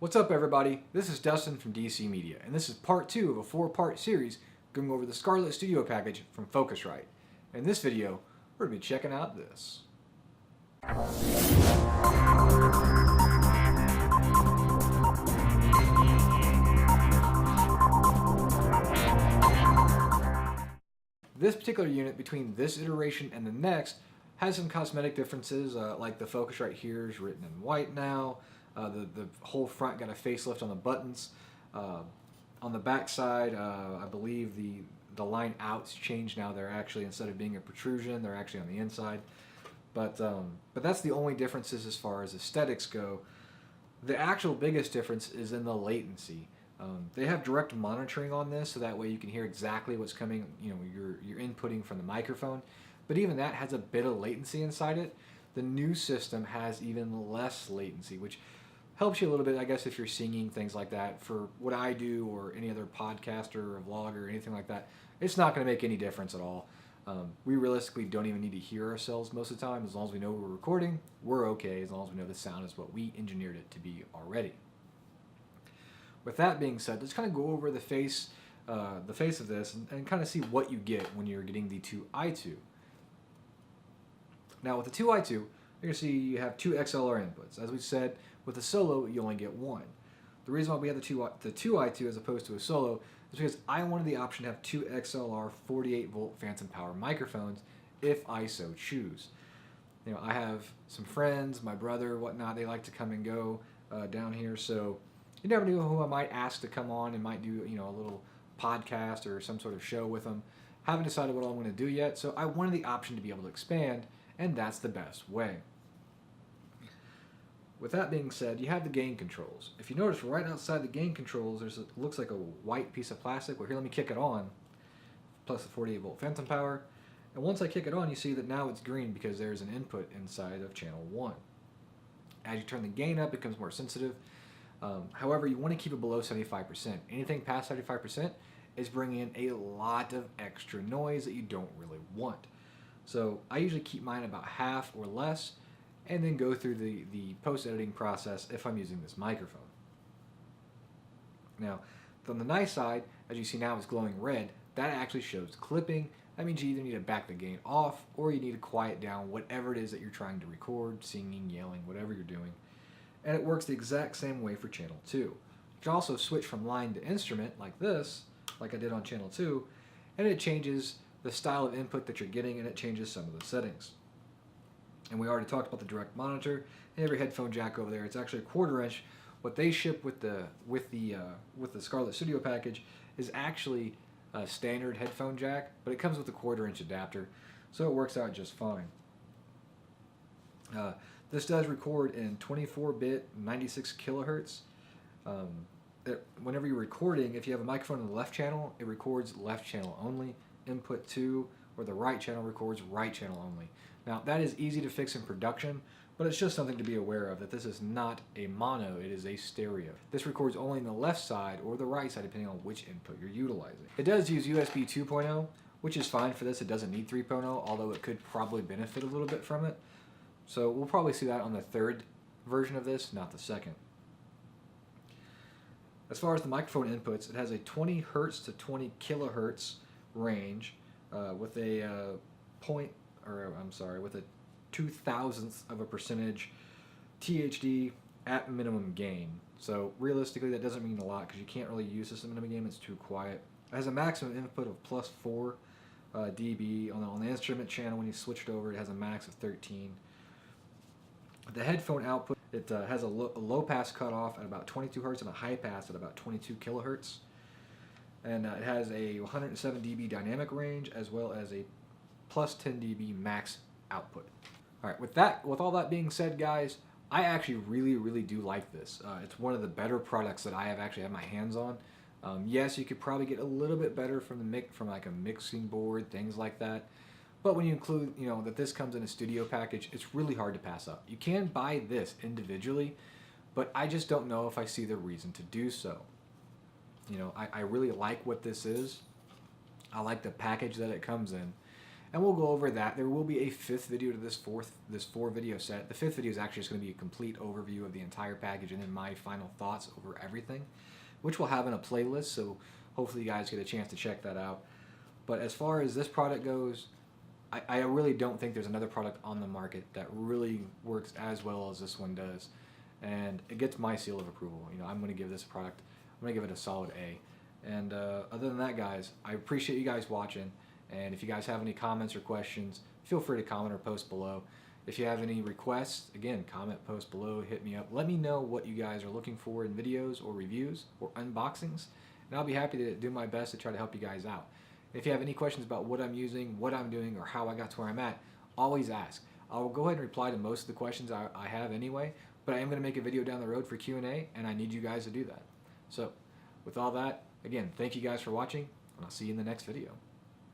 What's up, everybody? This is Dustin from DC Media, and this is part 2 of a 4-part series going over the Scarlett Studio package from Focusrite. In this video, we're going to be checking out this. This particular unit, between this iteration and the next, has some cosmetic differences, like the Focusrite here is written in white now. The whole front got a facelift on the buttons. On the back side, I believe the line outs changed now. They're actually, instead of being a protrusion, they're actually on the inside. But that's the only differences as far as aesthetics go. The actual biggest difference is in the latency. They have direct monitoring on this, so that way you can hear exactly what's coming, you're inputting from the microphone. But even that has a bit of latency inside it. The new system has even less latency, which helps you a little bit, I guess, if you're singing, things like that. For what I do, or any other podcaster or vlogger or anything like that, it's not going to make any difference at all. We realistically don't even need to hear ourselves most of the time. As long as we know we're recording, we're okay, as long as we know the sound is what we engineered it to be already. With that being said, let's kind of go over the face of this and kind of see what you get when you're getting the 2i2. Now with the 2i2, you're going to see you have 2 XLR inputs. As we said, with a solo, you only get 1. The reason why we have the 2i2 as opposed to a solo is because I wanted the option to have 2 XLR 48-volt phantom power microphones if I so choose. I have some friends, my brother, whatnot, they like to come and go down here, so you never know who I might ask to come on and might do a little podcast or some sort of show with them. Haven't decided what I'm going to do yet, so I wanted the option to be able to expand, and that's the best way. With that being said, you have the gain controls. If you notice, right outside the gain controls, looks like a white piece of plastic. Well, here, let me kick it on, plus the 48-volt phantom power. And once I kick it on, you see that now it's green because there's an input inside of channel 1. As you turn the gain up, it becomes more sensitive. However, you want to keep it below 75%. Anything past 75% is bringing in a lot of extra noise that you don't really want. So I usually keep mine about half or less, and then go through the post-editing process if I'm using this microphone. Now, on the nice side, as you see now it's glowing red, that actually shows clipping. That means you either need to back the gain off, or you need to quiet down whatever it is that you're trying to record, singing, yelling, whatever you're doing. And it works the exact same way for channel 2. You can also switch from line to instrument like this, like I did on channel 2, and it changes the style of input that you're getting, and it changes some of the settings. And we already talked about the direct monitor and every headphone jack over there. It's actually a 1/4 inch. What they ship with the Scarlett Studio package is actually a standard headphone jack, but it comes with a 1/4 inch adapter, so it works out just fine. This does record in 24-bit 96 kilohertz. Whenever you're recording, if you have a microphone in the left channel, it records left channel only. Input 2, or the right channel, records right channel only. Now that is easy to fix in production, but it's just something to be aware of, that this is not a mono, it is a stereo. This records only in the left side or the right side depending on which input you're utilizing. It does use USB 2.0, which is fine for this. It doesn't need 3.0, although it could probably benefit a little bit from it. So we'll probably see that on the 3rd version of this, not the 2nd. As far as the microphone inputs, it has a 20 Hz to 20 kilohertz range with a with a 0.002% of a percentage THD at minimum gain. So realistically, that doesn't mean a lot because you can't really use this at minimum gain. It's too quiet. It has a maximum input of +4 dB on the instrument channel. When you switch it over, it has a max of 13. The headphone output, it has a low pass cutoff at about 22 Hz and a high pass at about 22 kilohertz. And it has a 107 dB dynamic range as well as a +10 dB max output. All right, with all that being said, guys, I actually really do like this. It's one of the better products that I have actually had my hands on. Yes, you could probably get a little bit better from like a mixing board, things like that. But when you include, that this comes in a studio package, it's really hard to pass up. You can buy this individually, but I just don't know if I see the reason to do so. I really like what this is. I like the package that it comes in. and we'll go over that. There will be a fifth video to this four video set. The fifth video is actually just going to be a complete overview of the entire package and then my final thoughts over everything, which we'll have in a playlist, so hopefully you guys get a chance to check that out. But as far as this product goes, I really don't think there's another product on the market that really works as well as this one does, and it gets my seal of approval. You know, I'm going to give this product, I'm going to give it a solid A. And other than that, guys, I appreciate you guys watching, and if you guys have any comments or questions, feel free to comment or post below. If you have any requests, again, comment, post below, hit me up. Let me know what you guys are looking for in videos or reviews or unboxings, and I'll be happy to do my best to try to help you guys out. If you have any questions about what I'm using, what I'm doing, or how I got to where I'm at, always ask. I'll go ahead and reply to most of the questions I have anyway, but I am going to make a video down the road for Q&A, and I need you guys to do that. So, with all that, again, thank you guys for watching, and I'll see you in the next video.